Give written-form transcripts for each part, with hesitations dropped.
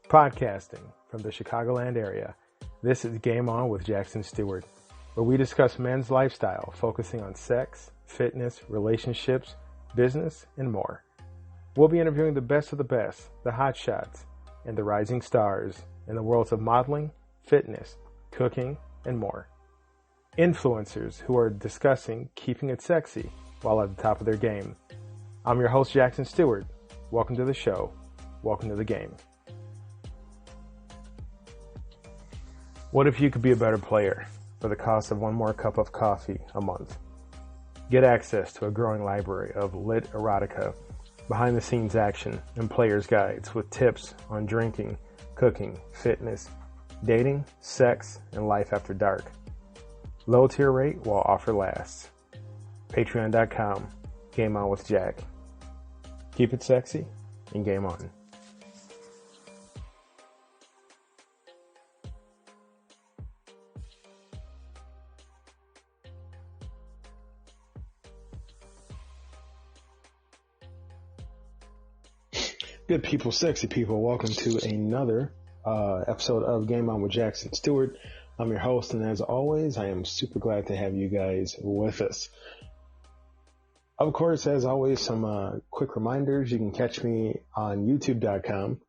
Podcasting from the Chicagoland area, this is Game On with Jackson Stuart, where we discuss men's lifestyle, focusing on sex, fitness, relationships, business, and more. We'll be interviewing the best of the best, the hot shots, and the rising stars in the worlds of modeling, fitness, cooking, and more. Influencers who are discussing keeping it sexy while at the top of their game. I'm your host, Jackson Stuart. Welcome to the show. Welcome to the game. What if you could be a better player for the cost of one more cup of coffee a month? Get access to a growing library of lit erotica, behind-the-scenes action, and player's guides with tips on drinking, cooking, fitness, dating, sex, and life after dark. Low tier rate while offer lasts. Patreon.com, Game On with Jack. Keep it sexy and game on. Good people, sexy people, welcome to another episode of Game On with Jackson Stuart. I'm your host, and as always, I am super glad to have you guys with us. Of course, as always, some quick reminders. You can catch me on youtube.com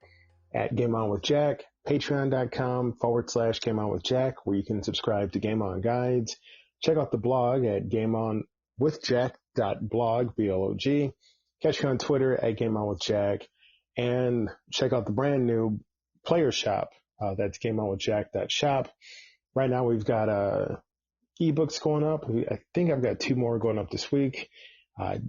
at Game On with Jack, patreon.com/Game On with Jack, where you can subscribe to Game On Guides. Check out the blog at gameonwithjack.blog, B-L-O-G. Catch me on Twitter at Game On with Jack. And check out the brand new player shop. That's gameonwithjack.shop. Right now we've got ebooks going up. I think I've got 2 more going up this week.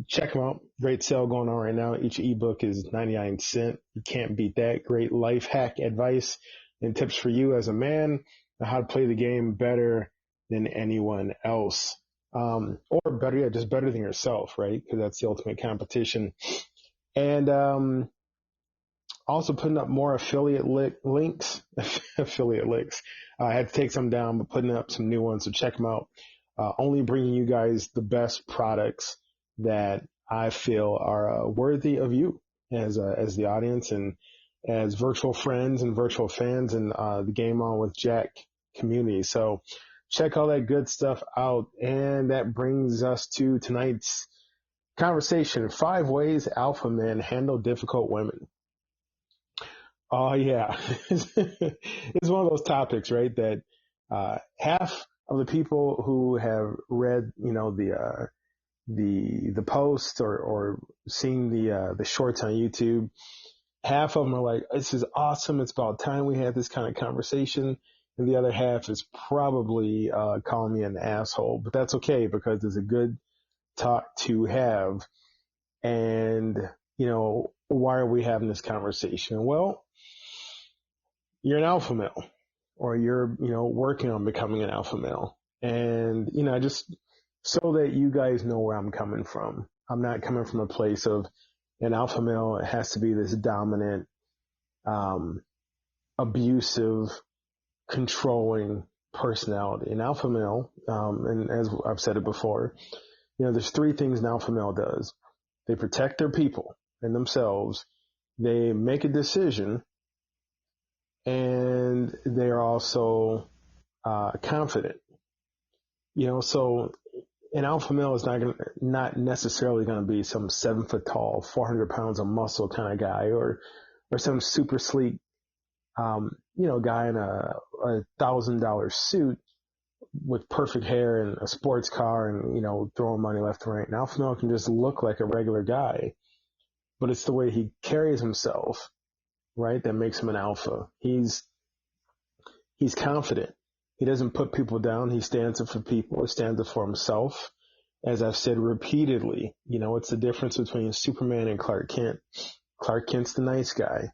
Check them out. Great sale going on right now. Each ebook is 99 cents. You can't beat that. Great life hack advice and tips for you as a man on how to play the game better than anyone else. Or better yet, just better than yourself, right? Because that's the ultimate competition. And also putting up more affiliate links. Affiliate links. I had to take some down, but putting up some new ones, so check them out. Only bringing you guys the best products that I feel are worthy of you as the audience and as virtual friends and virtual fans and the Game On with Jack community. So check all that good stuff out. And that brings us to tonight's conversation: 5 ways alpha men handle difficult women. Oh yeah, it's one of those topics, right? That half of the people who have read, the post or seen the shorts on YouTube, half of them are like, "This is awesome. It's about time we had this kind of conversation," and the other half is probably calling me an asshole. But that's okay, because it's a good talk to have. And why are we having this conversation? Well, you're an alpha male, or you're, working on becoming an alpha male. And, just so that you guys know where I'm coming from. I'm not coming from a place of an alpha male. It has to be this dominant, abusive, controlling personality. An alpha male, and as I've said it before, there's 3 things an alpha male does. They protect their people and themselves. They make a decision. And they're also confident. So an alpha male is not necessarily going to be some 7 foot tall, 400 pounds of muscle kind of guy, or some super sleek, guy in a $1,000 suit with perfect hair and a sports car and, throwing money left and right. An alpha male can just look like a regular guy, but it's the way he carries himself, right, that makes him an alpha. He's confident. He doesn't put people down. He stands up for people. He stands up for himself. As I've said repeatedly, it's the difference between Superman and Clark Kent. Clark Kent's the nice guy.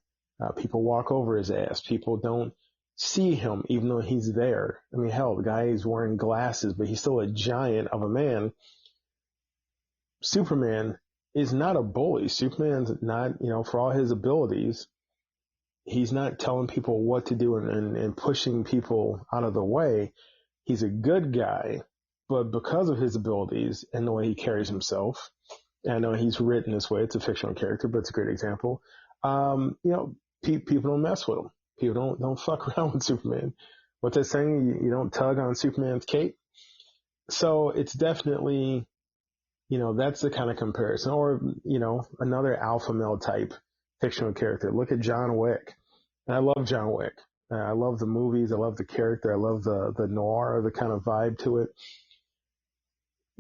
People walk over his ass. People don't see him even though he's there. I mean, hell, the guy is wearing glasses, but he's still a giant of a man. Superman is not a bully. Superman's not, for all his abilities, he's not telling people what to do and pushing people out of the way. He's a good guy, but because of his abilities and the way he carries himself, and I know he's written this way, it's a fictional character, but it's a great example. People don't mess with him. People don't fuck around with Superman. What's that saying? You don't tug on Superman's cape. So it's definitely, that's the kind of comparison. Or, another alpha male type fictional character. Look at John Wick. And I love John Wick. I love the movies. I love the character. I love the noir, the kind of vibe to it.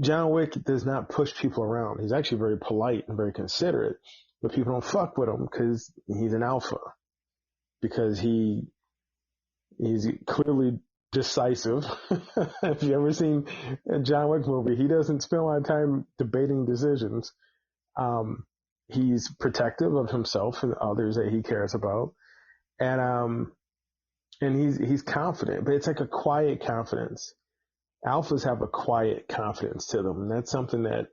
John Wick does not push people around. He's actually very polite and very considerate, but people don't fuck with him because he's an alpha. Because he's clearly decisive. If you've ever seen a John Wick movie, he doesn't spend a lot of time debating decisions. He's protective of himself and others that he cares about. And he's confident, but it's like a quiet confidence. Alphas have a quiet confidence to them. And that's something that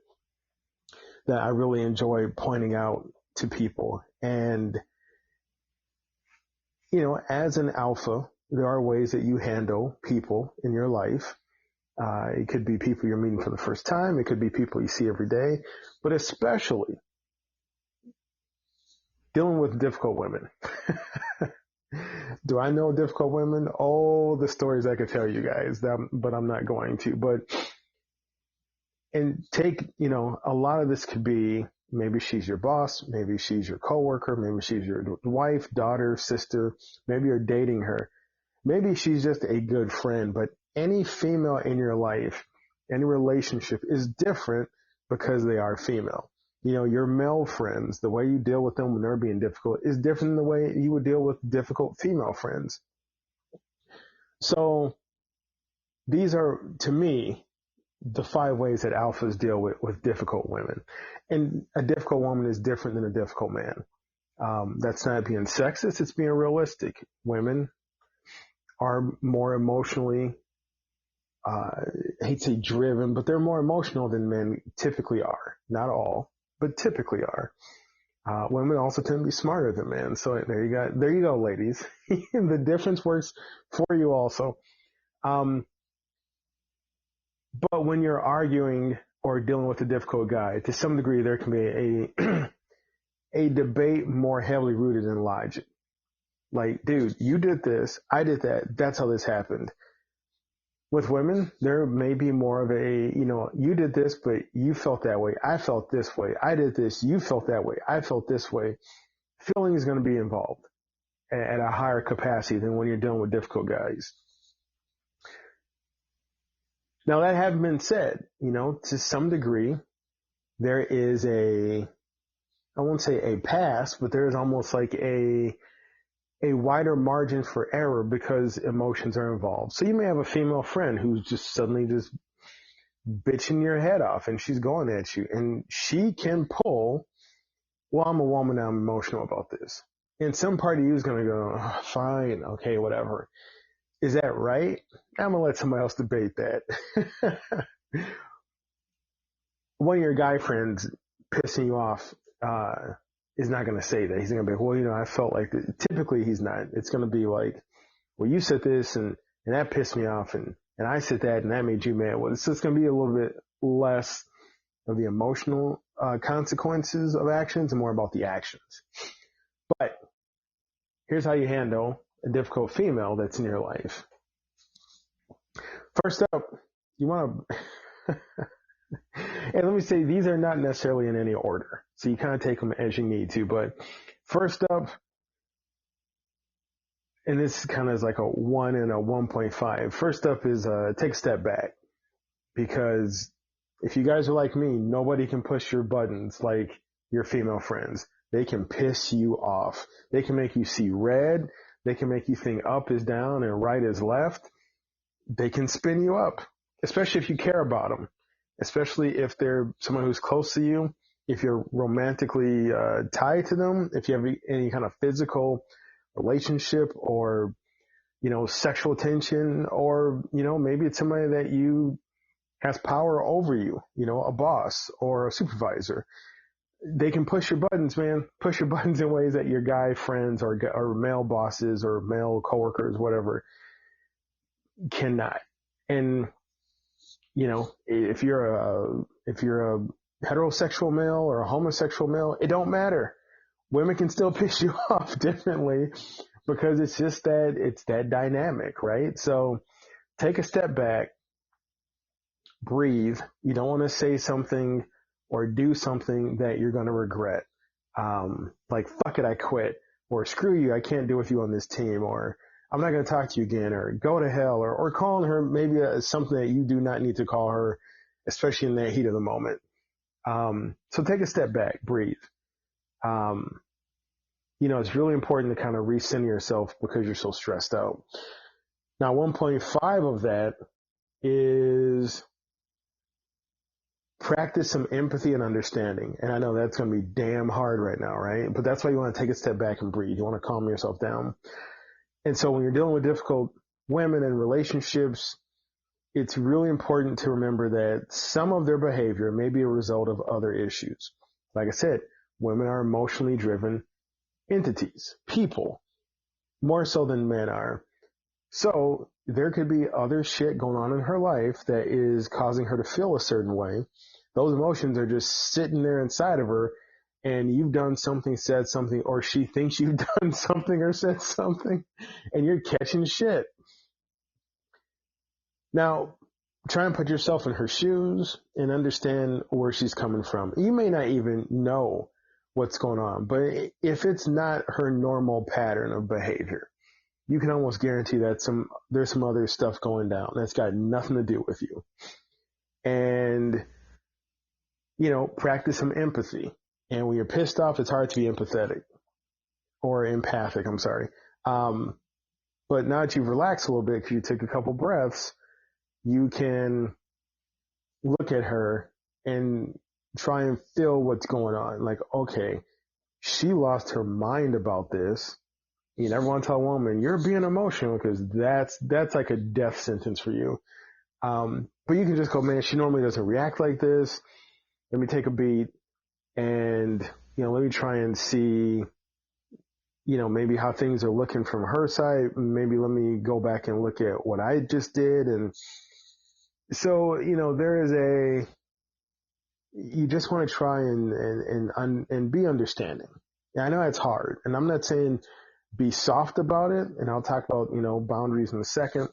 I really enjoy pointing out to people. And, as an alpha, there are ways that you handle people in your life. It could be people you're meeting for the first time. It could be people you see every day, but especially dealing with difficult women. Do I know difficult women? Oh, the stories I could tell you guys, but I'm not going to. And take, a lot of this could be, maybe she's your boss, maybe she's your coworker, maybe she's your wife, daughter, sister, maybe you're dating her. Maybe she's just a good friend, but any female in your life, any relationship is different because they are female. Your male friends, the way you deal with them when they're being difficult is different than the way you would deal with difficult female friends. So these are, to me, the 5 ways that alphas deal with difficult women. And a difficult woman is different than a difficult man. That's not being sexist, it's being realistic. Women are more emotionally, I hate to say driven, but they're more emotional than men typically are. Not all, but typically are. Women also tend to be smarter than men. So there you go, ladies. The difference works for you also. But when you're arguing or dealing with a difficult guy, to some degree, there can be a debate more heavily rooted in logic. Like, dude, you did this, I did that, that's how this happened. With women, there may be more of a, you did this, but you felt that way. I felt this way. I did this. You felt that way. I felt this way. Feeling is going to be involved at a higher capacity than when you're dealing with difficult guys. Now, that having been said, to some degree, there is I won't say a pass, but there is almost like a wider margin for error because emotions are involved. So you may have a female friend who's just suddenly just bitching your head off and she's going at you and she can pull, well, I'm a woman, I'm emotional about this. And some part of you is going to go, oh, fine, okay, whatever. Is that right? I'm going to let somebody else debate that. One of your guy friends pissing you off, is not going to say that. He's going to be, well, I felt like this. Typically he's not. It's going to be like, well, you said this and that pissed me off and I said that and that made you mad. Well, it's just going to be a little bit less of the emotional consequences of actions and more about the actions. But here's how you handle a difficult female that's in your life. First up, you want to, and let me say, these are not necessarily in any order. So you kind of take them as you need to. But first up, and this kind of is like a 1 and a 1.5. First up is take a step back. Because if you guys are like me, nobody can push your buttons like your female friends. They can piss you off. They can make you see red. They can make you think up is down and right is left. They can spin you up, especially if you care about them. Especially if they're someone who's close to you, if you're romantically tied to them, if you have any kind of physical relationship or, sexual tension, or, maybe it's somebody that you has power over you, a boss or a supervisor. They can push your buttons, man. Push your buttons in ways that your guy friends or male bosses or male coworkers, whatever, cannot. And if you're a heterosexual male or a homosexual male, it don't matter. Women can still piss you off differently because it's that dynamic, right? So take a step back, breathe. You don't want to say something or do something that you're going to regret. Like, fuck it, I quit, or screw you, I can't do with you on this team, or I'm not going to talk to you again, or go to hell, or calling her maybe something that you do not need to call her, especially in that heat of the moment. So take a step back, breathe. It's really important to kind of recenter yourself because you're so stressed out. Now, 1.5 of that is practice some empathy and understanding. And I know that's going to be damn hard right now, right? But that's why you want to take a step back and breathe. You want to calm yourself down. And so when you're dealing with difficult women and relationships, it's really important to remember that some of their behavior may be a result of other issues. Like I said, women are emotionally driven entities, people, more so than men are. So there could be other shit going on in her life that is causing her to feel a certain way. Those emotions are just sitting there inside of her, and you've done something, said something, or she thinks you've done something or said something, and you're catching shit. Now, try and put yourself in her shoes and understand where she's coming from. You may not even know what's going on, but if it's not her normal pattern of behavior, you can almost guarantee that there's some other stuff going down that's got nothing to do with you. And, practice some empathy. And when you're pissed off, it's hard to be empathetic or empathic. I'm sorry. But now that you've relaxed a little bit, because you took a couple breaths, you can look at her and try and feel what's going on. Like, okay, she lost her mind about this. You never want to tell a woman you're being emotional, because that's like a death sentence for you. But you can just go, man, she normally doesn't react like this. Let me take a beat and, let me try and see, maybe how things are looking from her side. Maybe let me go back and look at what I just did. And so, you just want to try and be understanding. And I know it's hard, and I'm not saying be soft about it. And I'll talk about, boundaries in a second.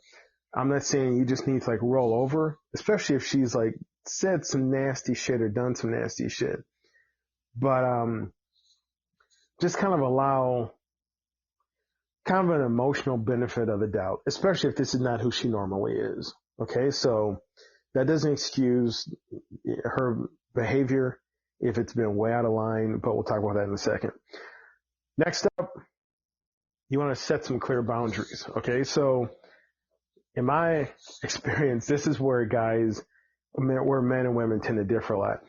I'm not saying you just need to like roll over, especially if she's like said some nasty shit or done some nasty shit. But, just kind of allow kind of an emotional benefit of the doubt, especially if this is not who she normally is. Okay. So that doesn't excuse her behavior if it's been way out of line, but we'll talk about that in a second. Next up, you want to set some clear boundaries. Okay. So in my experience, this is where men and women tend to differ a lot.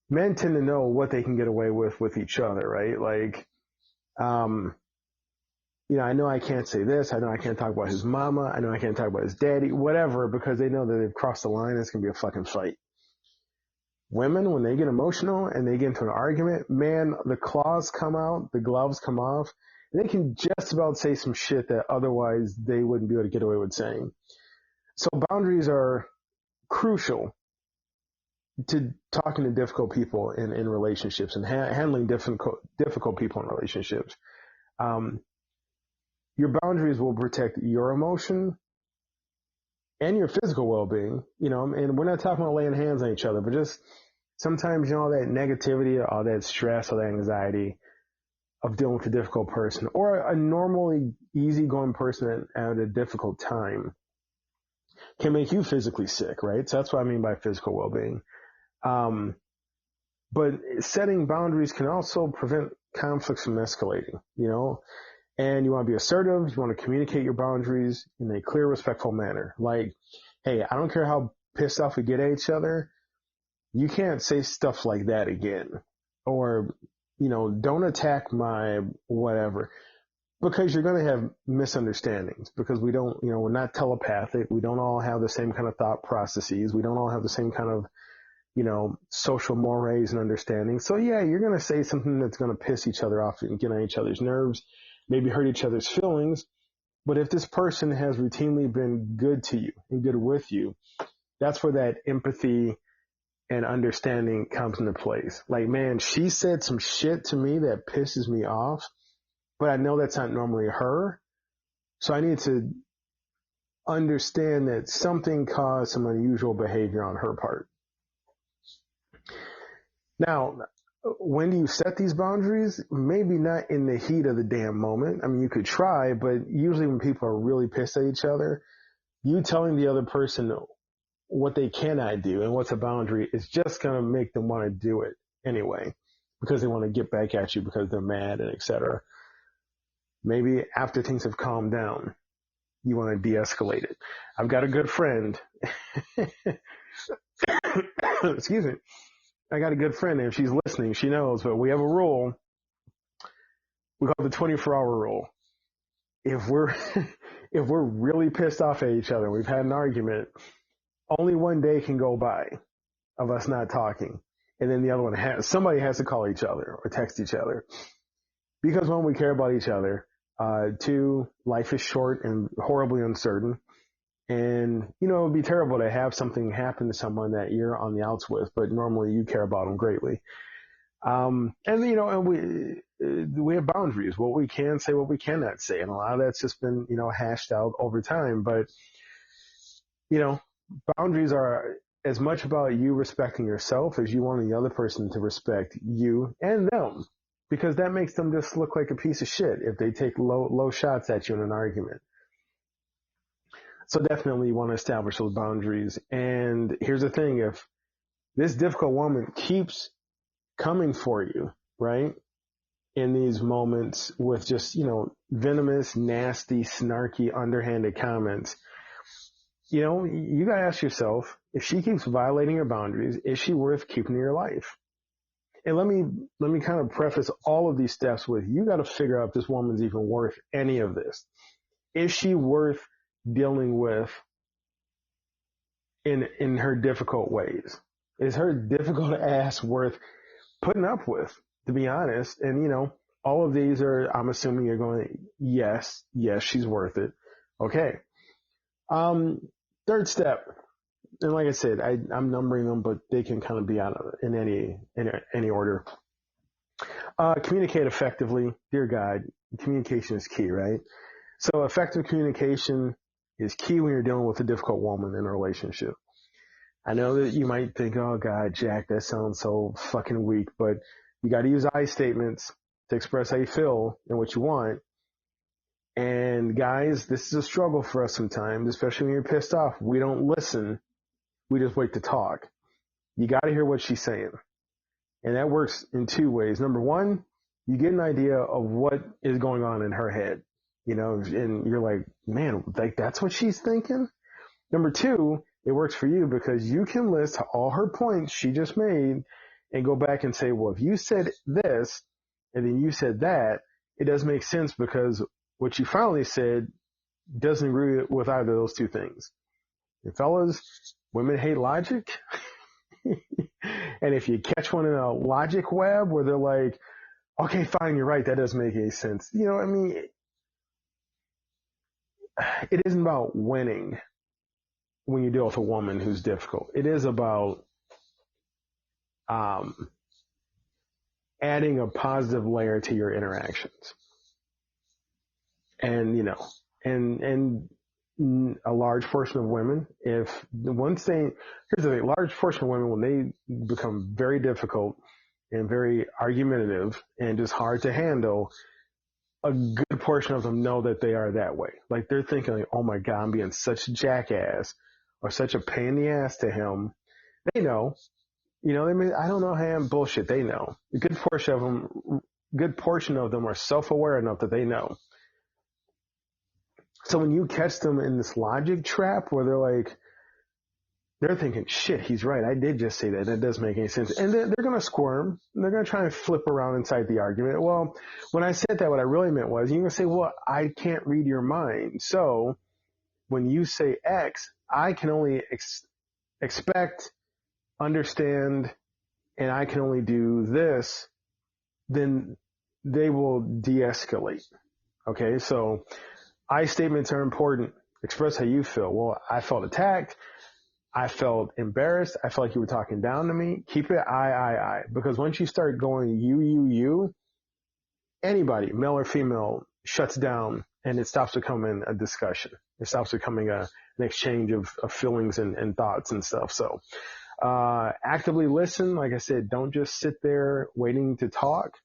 Men tend to know what they can get away with each other, right? Like, I know I can't say this. I know I can't talk about his mama. I know I can't talk about his daddy, whatever, because they know that they've crossed the line. It's going to be a fucking fight. Women, when they get emotional and they get into an argument, man, the claws come out, the gloves come off, and they can just about say some shit that otherwise they wouldn't be able to get away with saying. So boundaries are crucial to talking to difficult people in relationships and handling difficult people in relationships. Your boundaries will protect your emotion and your physical well-being, and we're not talking about laying hands on each other, but just sometimes, all that negativity, all that stress, all that anxiety of dealing with a difficult person or a normally easygoing person at a difficult time can make you physically sick, right? So that's what I mean by physical well-being. But setting boundaries can also prevent conflicts from escalating, and you want to be assertive. You want to communicate your boundaries in a clear, respectful manner. Like, hey, I don't care how pissed off we get at each other. You can't say stuff like that again. Or, don't attack my whatever. Because you're going to have misunderstandings. Because we don't, we're not telepathic. We don't all have the same kind of thought processes. We don't all have the same kind of, social mores and understanding. So yeah, you're going to say something that's going to piss each other off and get on each other's nerves, maybe hurt each other's feelings. But if this person has routinely been good to you and good with you, that's where that empathy and understanding comes into place. Like, man, she said some shit to me that pisses me off. but I know that's not normally her. So I need to understand that something caused some unusual behavior on her part. Now, when do you set these boundaries? Maybe not in the heat of the damn moment. I mean, you could try, but usually when people are really pissed at each other, you telling the other person what they cannot do and what's a boundary is just going to make them want to do it anyway, because they want to get back at you because they're mad and etc. Maybe after things have calmed down, you want to de-escalate it. I've got a good friend. Excuse me. I got a good friend, and if she's listening, she knows, but we have a rule. We call it the 24-hour rule. If we're really pissed off at each other, we've had an argument, only one day can go by of us not talking. And then the other one somebody has to call each other or text each other. Because one, we care about each other. Two, life is short and horribly uncertain. And, it would be terrible to have something happen to someone that you're on the outs with, but normally you care about them greatly. And we have boundaries, what we can say, what we cannot say. And a lot of that's just been, hashed out over time. But, boundaries are as much about you respecting yourself as you wanting the other person to respect you and them, because that makes them just look like a piece of shit if they take low shots at you in an argument. So definitely you want to establish those boundaries. And here's the thing, if this difficult woman keeps coming for you, right, in these moments with just, venomous, nasty, snarky, underhanded comments, you got to ask yourself, if she keeps violating your boundaries, is she worth keeping in your life? And let me kind of preface all of these steps with, you got to figure out if this woman's even worth any of this. Is she worth dealing with in her difficult ways? Is her difficult ass worth putting up with, to be honest? And, all of these are, I'm assuming you're going, yes, she's worth it. Okay. Third step, and like I said, I'm numbering them, but they can kind of be out in any order. Communicate effectively. Dear God, communication is key, right? So effective communication is key when you're dealing with a difficult woman in a relationship. I know that you might think, oh God, Jack, that sounds so fucking weak, but you got to use I statements to express how you feel and what you want. And guys, this is a struggle for us sometimes, especially when you're pissed off. We don't listen. We just wait to talk. You got to hear what she's saying. And that works in two ways. Number one, you get an idea of what is going on in her head, and you're like, man, like that's what she's thinking. Number two, it works for you because you can list all her points she just made and go back and say, well, if you said this and then you said that, it does make sense because what you finally said doesn't agree with either of those two things. And fellas, women hate logic. And if you catch one in a logic web where they're like, okay, fine, you're right, that doesn't make any sense. It isn't about winning when you deal with a woman who's difficult. It is about adding a positive layer to your interactions. And, and a large portion of women, here's the thing, large portion of women, when they become very difficult and very argumentative and just hard to handle, a good portion of them know that they are that way. Like they're thinking, like, oh my God, I'm being such a jackass or such a pain in the ass to him. They know, I don't know how I'm bullshit. They know. A good portion of them are self-aware enough that they know. So when you catch them in this logic trap where they're thinking, shit, he's right. I did just say that. That doesn't make any sense. And they're going to squirm. They're going to try and flip around inside the argument. Well, when I said that, what I really meant was, you're going to say, well, I can't read your mind. So when you say X, I can only expect, understand, and I can only do this. Then they will de-escalate. Okay, so I statements are important. Express how you feel. Well, I felt attacked. I felt embarrassed. I felt like you were talking down to me. Keep it I. Because once you start going you, anybody, male or female, shuts down and it stops becoming a discussion. It stops becoming an exchange of feelings and thoughts and stuff. So, actively listen. Like I said, don't just sit there waiting to talk,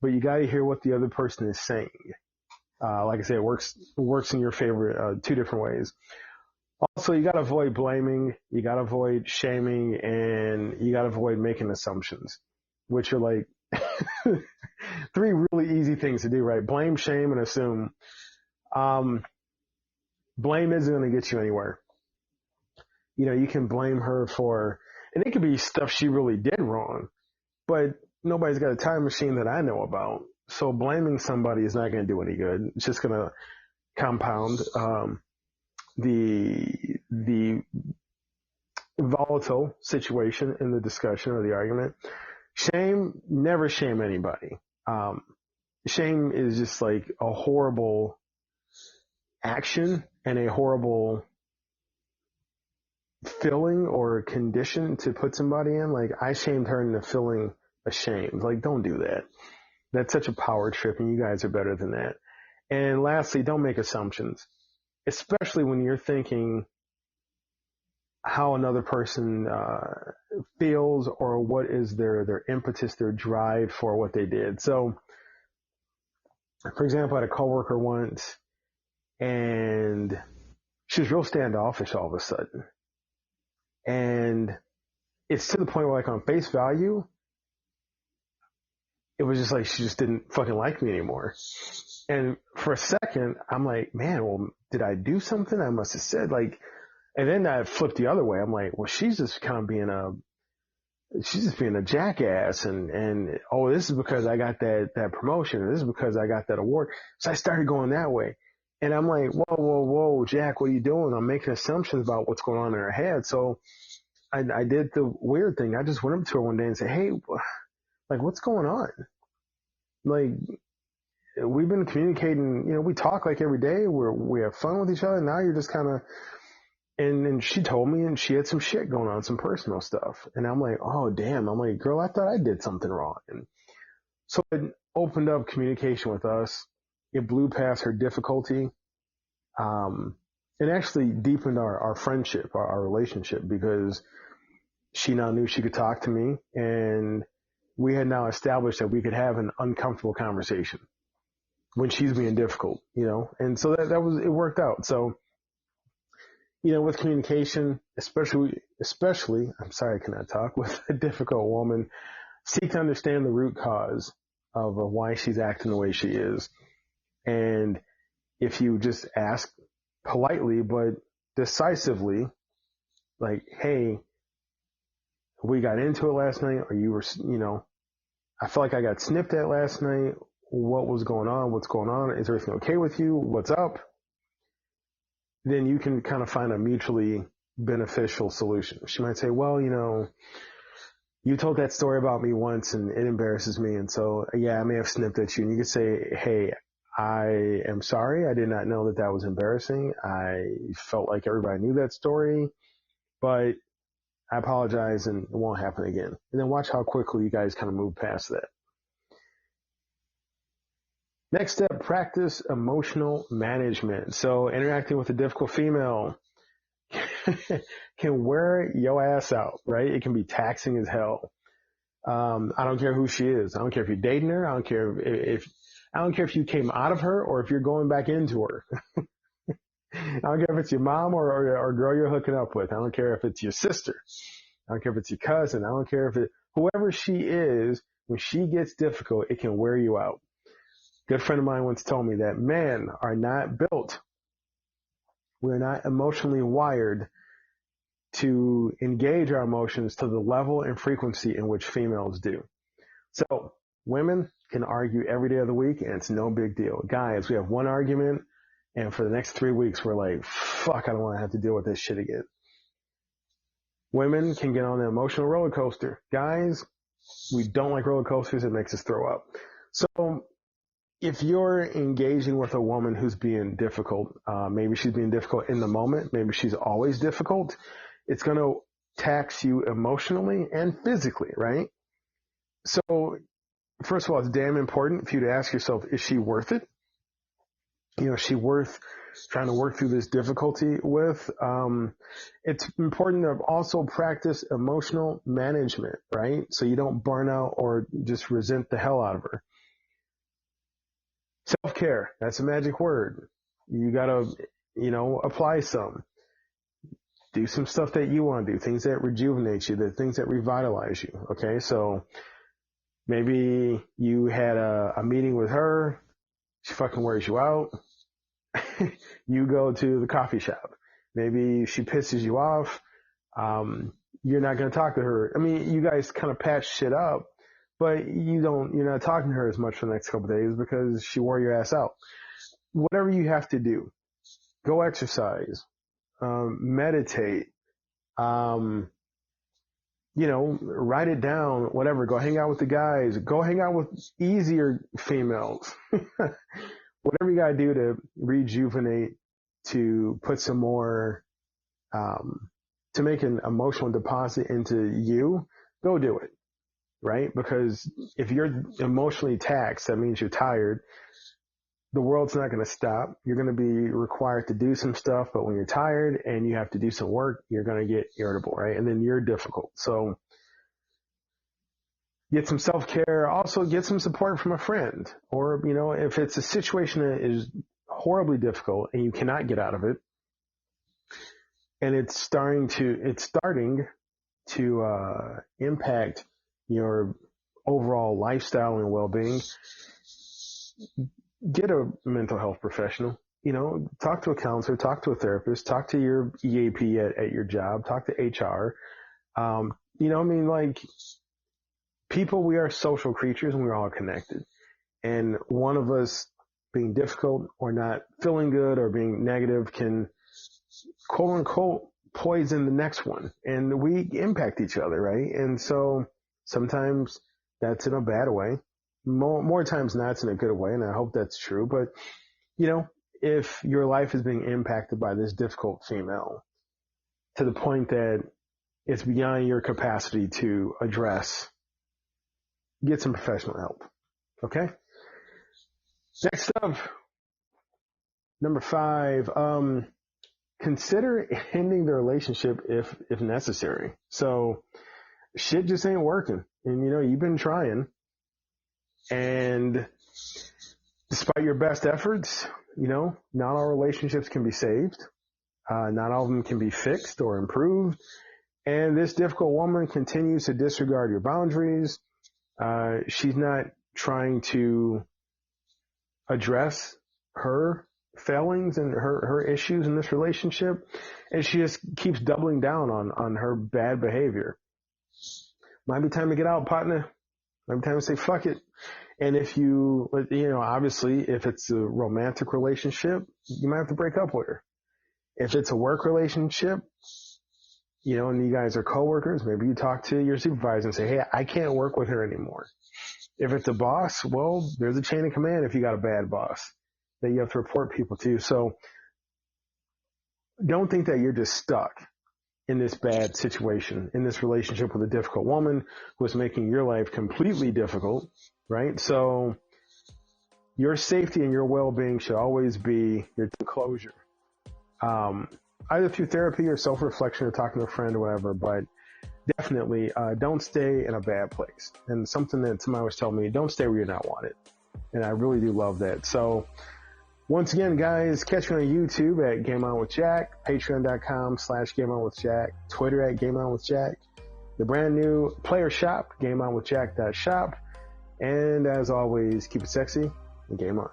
but you got to hear what the other person is saying. Like I said, it works in your favor, two different ways. Also, you got to avoid blaming, you got to avoid shaming, and you got to avoid making assumptions, which are like three really easy things to do, right? Blame, shame, and assume. Blame isn't going to get you anywhere. You know, you can blame her for, and it could be stuff she really did wrong, but nobody's got a time machine that I know about. So blaming somebody is not going to do any good. It's just going to compound the volatile situation in the discussion or the argument. Shame, never shame anybody. Shame is just like a horrible action and a horrible feeling or condition to put somebody in. Like, I shamed her into feeling ashamed. Like, don't do that. That's such a power trip, and you guys are better than that. And lastly, don't make assumptions, especially when you're thinking how another person feels or what is their impetus, their drive for what they did. So, for example, I had a coworker once, and she was real standoffish all of a sudden. And it's to the point where, like, on face value, it was just like she just didn't fucking like me anymore. And for a second, I'm like, man, well, did I do something? I must have said, like, and then I flipped the other way. I'm like, well, she's just kind of being a jackass. And oh, this is because I got that promotion. Or this is because I got that award. So I started going that way. And I'm like, whoa, Jack, what are you doing? I'm making assumptions about what's going on in her head. So I did the weird thing. I just went up to her one day and said, hey, like, what's going on? Like, we've been communicating, you know, we talk like every day. We have fun with each other. Now you're just kind of, and she told me, and she had some shit going on, some personal stuff. And I'm like, oh, damn. I'm like, girl, I thought I did something wrong. And so it opened up communication with us. It blew past her difficulty. It actually deepened our friendship, our relationship, because she now knew she could talk to me, and we had now established that we could have an uncomfortable conversation when she's being difficult, you know? And so it worked out. So, you know, with communication, especially, I'm sorry, I cannot talk, with a difficult woman, seek to understand the root cause of why she's acting the way she is. And if you just ask politely, but decisively, like, hey, we got into it last night, or you were, you know, I felt like I got snipped at last night. What was going on? What's going on? Is everything okay with you? What's up? Then you can kind of find a mutually beneficial solution. She might say, well, you know, you told that story about me once and it embarrasses me. And so, yeah, I may have snipped at you. And you could say, hey, I am sorry. I did not know that was embarrassing. I felt like everybody knew that story, but I apologize and it won't happen again. And then watch how quickly you guys kind of move past that. Next step, practice emotional management. So interacting with a difficult female can wear your ass out, right? It can be taxing as hell. I don't care who she is. I don't care if you're dating her. I don't care if you came out of her or if you're going back into her. I don't care if it's your mom or girl you're hooking up with. I don't care if it's your sister. I don't care if it's your cousin. I don't care if whoever she is, when she gets difficult, it can wear you out. A good friend of mine once told me that men are not built. We're not emotionally wired to engage our emotions to the level and frequency in which females do. So women can argue every day of the week and it's no big deal. Guys, we have one argument and for the next 3 weeks we're like, fuck, I don't want to have to deal with this shit again. Women can get on the emotional roller coaster. Guys, we don't like roller coasters. It makes us throw up. So if you're engaging with a woman who's being difficult, maybe she's being difficult in the moment, maybe she's always difficult, it's going to tax you emotionally and physically, right? So first of all, it's damn important for you to ask yourself, is she worth it? Is she worth trying to work through this difficulty with? It's important to also practice emotional management, right? So you don't burn out or just resent the hell out of her. Self-care, that's a magic word. You gotta, apply some. Do some stuff that you want to do, things that rejuvenate you, the things that revitalize you, okay? So maybe you had a meeting with her, she fucking wears you out. You go to the coffee shop. Maybe she pisses you off. You're not going to talk to her. I mean, you guys kind of patch shit up, but you're not talking to her as much for the next couple of days because she wore your ass out. Whatever you have to do, go exercise, meditate, write it down, whatever. Go hang out with the guys. Go hang out with easier females. Whatever you got to do to rejuvenate, to put some more, to make an emotional deposit into you, go do it, right? Because if you're emotionally taxed, that means you're tired. The world's not going to stop. You're going to be required to do some stuff, but when you're tired and you have to do some work, you're going to get irritable, right? And then you're difficult. So get some self-care. Also get some support from a friend. Or, if it's a situation that is horribly difficult and you cannot get out of it, and it's starting to impact your overall lifestyle and well-being, get a mental health professional. Talk to a counselor, talk to a therapist, talk to your EAP at your job, talk to HR. People, we are social creatures and we're all connected. And one of us being difficult or not feeling good or being negative can, quote unquote, poison the next one. And we impact each other, right? And so sometimes that's in a bad way. More times than not, it's in a good way. And I hope that's true. But, if your life is being impacted by this difficult female to the point that it's beyond your capacity to address, get some professional help. Okay? Next up, number 5, consider ending the relationship if necessary. So shit just ain't working. And you've been trying. And despite your best efforts, not all relationships can be saved. Not all of them can be fixed or improved. And this difficult woman continues to disregard your boundaries. She's not trying to address her failings and her issues in this relationship. And she just keeps doubling down on her bad behavior. Might be time to get out, partner. Might be time to say, fuck it. And if obviously, if it's a romantic relationship, you might have to break up with her. If it's a work relationship, and you guys are coworkers, maybe you talk to your supervisor and say, hey, I can't work with her anymore. If it's a boss, well, there's a chain of command if you got a bad boss that you have to report people to. So don't think that you're just stuck in this bad situation, in this relationship with a difficult woman who is making your life completely difficult, right? So your safety and your well-being should always be your closure. Either through therapy or self-reflection or talking to a friend or whatever, but definitely don't stay in a bad place. And something that somebody was telling me, don't stay where you're not wanted. And I really do love that. So once again, guys, catch me on YouTube at Game On with Jack, patreon.com/Game On with Jack, Twitter at Game On with Jack, the brand new player shop, GameOnWithJack.shop. And as always, keep it sexy and game on.